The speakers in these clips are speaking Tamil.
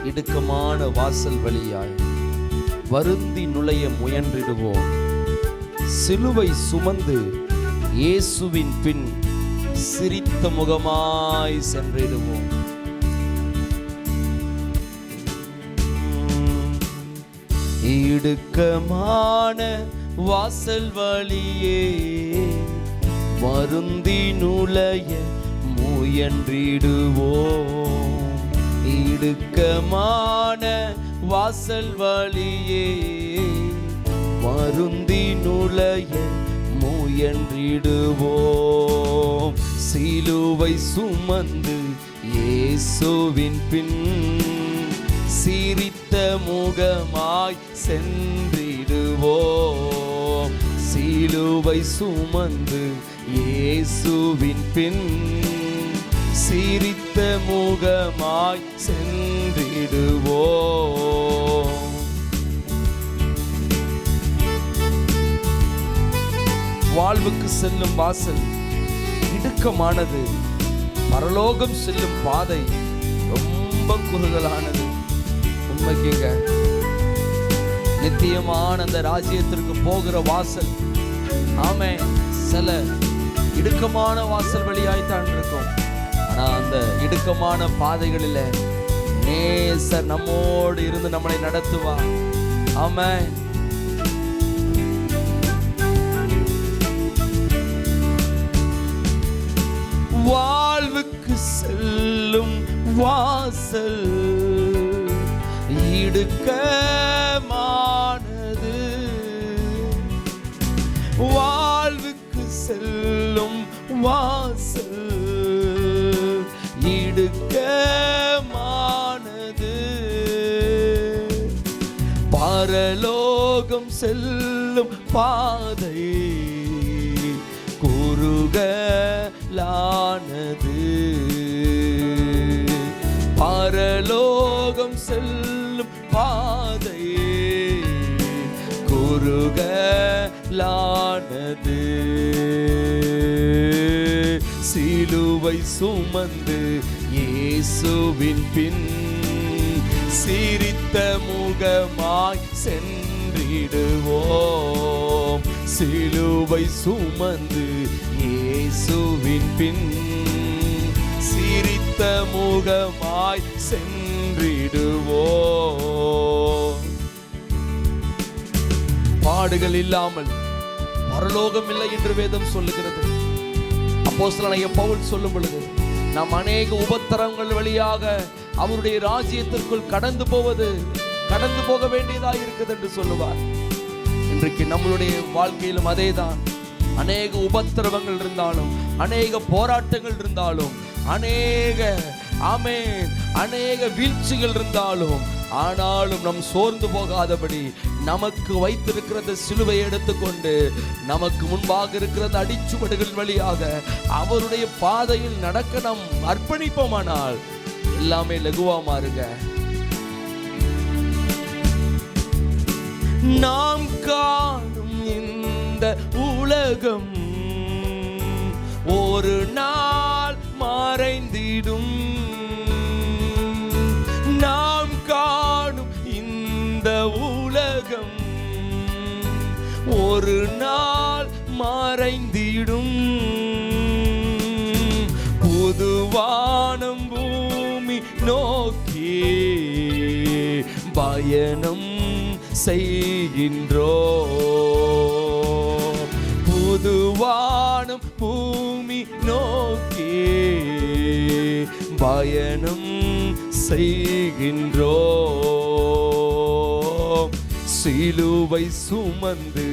இடுக்கமான வாசல் வழியாய் வருந்தி நுழைய முயன்றிடுவோம். சிலுவை சுமந்து இயேசுவின் பின் சிரித்த முகமாய் சென்றிடுவோம். இடுக்கமான வாசல் வழியே வருந்தி நுழைய முயன்றிடுவோம். இடுக்கமான வாசல் வழியே வருந்தி நுழைய முயன்றிடுவோம். சிலுவை சுமந்து இயேசுவின் பின் சிரித்த முகமாய் சென்றிடுவோம். சிலுவை சுமந்து இயேசுவின் பின் சிரித்த முகமாய் சென்றிடுவோம். வாழ்வுக்கு செல்லும் வாசல் இடுக்கமானது. பரலோகம் செல்லும் பாதை ரொம்ப குறுகலானது. உண்மைக்குங்க, நித்தியமான அந்த ராஜ்யத்திற்கு போகிற வாசல் ஆமென் சில இடுக்கமான வாசல் வழியாய்த்தான் இருக்கும். ஆனா அந்த இடுக்கமான பாதைகளில் நேசர் நம்மோடு இருந்து நம்மளை நடத்துவார். ஆமென். வாழ்வுக்கு செல்லும் வாசல் இடுக்கமானது. வாழ்வுக்கு செல்லும் வாசல் இடுக்கமானது. பரலோகம் செல்லும் பாதை குறுகலானது. பரலோகம் செல்லும் பாதை குறுகலானது. சிலுவை சுமந்து இயேசுவின் பின் சிரித்த முகமாய் சென்றிடுவோம். சிலுவை சுமந்து இயேசுவின் பின் சிரித்த முகமாய் சென்றிடுவோம். பாடுகள் இல்லாமல் பரலோகம் இல்லை என்று வேதம் சொல்லுகிறது. அப்போஸ்தலனாகிய பவுல் சொல்லும் பொழுது நாம் அநேக உபத்திரவங்கள் வழியாக அவருடைய ராஜ்யத்திற்குள் கடந்து போக வேண்டியதாக இருக்குது என்று சொல்லுவார். இன்றைக்கு நம்மளுடைய வாழ்க்கையிலும் அதேதான். அநேக உபத்திரவங்கள் இருந்தாலும், அநேக போராட்டங்கள் இருந்தாலும், அநேக வீழ்ச்சிகள் இருந்தாலும், ஆனாலும் நம் சோர்ந்து போகாதபடி நமக்கு வைத்திருக்கிறது சிலுவை எடுத்துக்கொண்டு நமக்கு முன்பாக இருக்கிறது அடிச்சுவடுகள் வழியாக அவருடைய பாதையில் நடக்க நாம் அர்ப்பணிப்போமானால் எல்லாமே லகுவா மாறுங்க. நாம் காணும் இந்த உலகம் ஒரு நாள் மறைந்திடும். நாம் காணும் இந்த உலகம் ஒரு நாள் மறைந்திடும். புதுவானம் பூமி நோக்கி பயணம் செய்கின்றோம். புதுவானம் பூமி நோக்கி பயணம் செய்கின்றோம். சிலுவை சுமந்து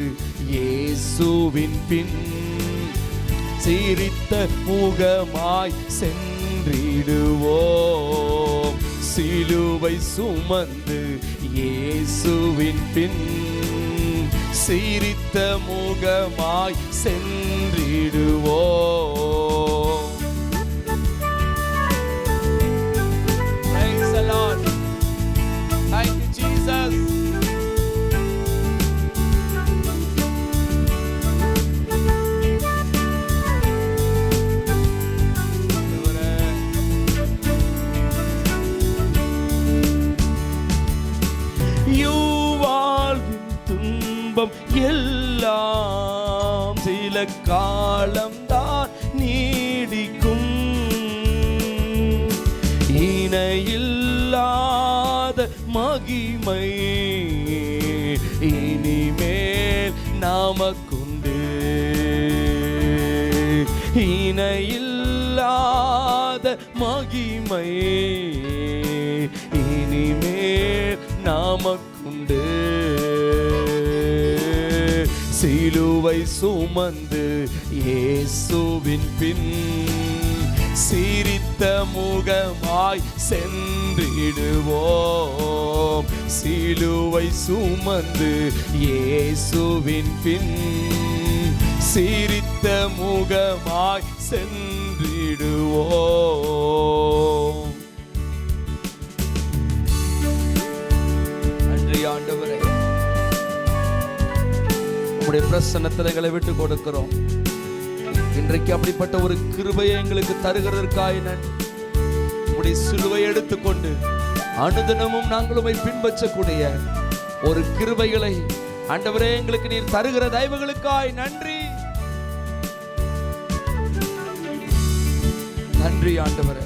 இயேசுவின் பின் சிரித்த முகமாய் சென்றிடுவோம். சிலுவை சுமந்து இயேசுவின் பின் சிரித்த முகமாய் சென்றிடுவோம். Thanks a lot. Thank you, Jesus. துன்பம் எல்லாம் சில காலம்தான் நீடிக்கும். இணையில்லாத மகிமை இனிமேல் நமக்குண்டு. இணையில்லாத மகிமை இனிமேல் நமக்குண்டு. சிலுவை சுமந்து இயேசுவின் பின் சிரித்த முகமாய் சென்றிடுவோம். சிலுவை சுமந்து இயேசுவின் பின் சிரித்த முகமாய் சென்றிடுவோம். நன்றி ஆண்டவரே, உம்முடைய பிரசன்னத்தில் எங்களை விட்டு கொடுக்கிறோம். இன்றைக்கு அப்படிப்பட்ட ஒரு கிருபையை எங்களுக்கு தருகிறதற்காய் நன்றி. உம்முடைய சிலுவை எடுத்துக்கொண்டு அனுதினமும் நாங்கள் உம்மை பின்பற்றக்கூடிய ஒரு கிருபைகளை ஆண்டவரே எங்களுக்கு நீர் தருகிற தயவுகளுக்காய் நன்றி. நன்றி ஆண்டவரே,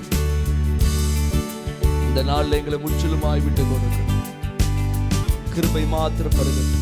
இந்த நாளில் எங்களை முற்றிலுமாய் விட்டு கொடுக்கிறோம். கிருபை மாத்திரம் வருகிறது.